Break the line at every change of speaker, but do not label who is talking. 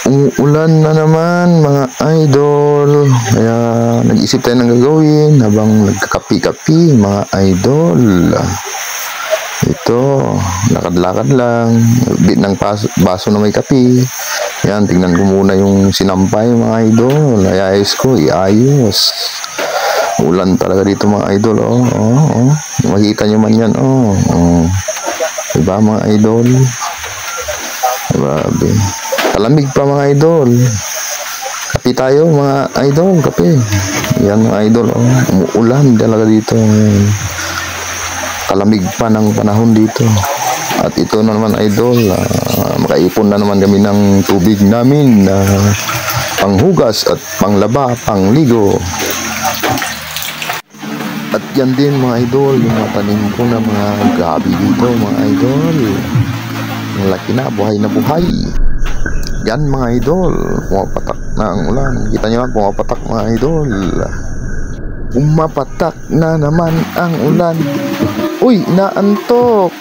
Umuulan na naman mga idol. Kaya nag-isip tayo ng gagawin habang nagkakapi-kapi mga idol. Ito, lakad-lakad lang. Bit ng baso na may kapi. Yan, tingnan ko muna yung sinampay mga idol. Ayos ko, iayos. Ulan talaga dito mga idol. Oh. Makikita nyo man yan. Diba mga idol? Grabe. Kalamig pa mga idol. Kape tayo mga idol, kape. Yan mga idol, umuulan talaga dito. Kalamig pa ng panahon dito. At ito na naman idol, makaipon na naman kami ng tubig namin na panghugas at panglaba, pangligo. At yan din mga idol, yung mga tanim ko na mga gabi dito mga idol. Ang laki na, buhay na buhay. Yan mga idol, pumapatak na ang ulan. Kita nyo lang, pumapatak mga idol. Pumapatak na naman ang ulan. Uy, naantok.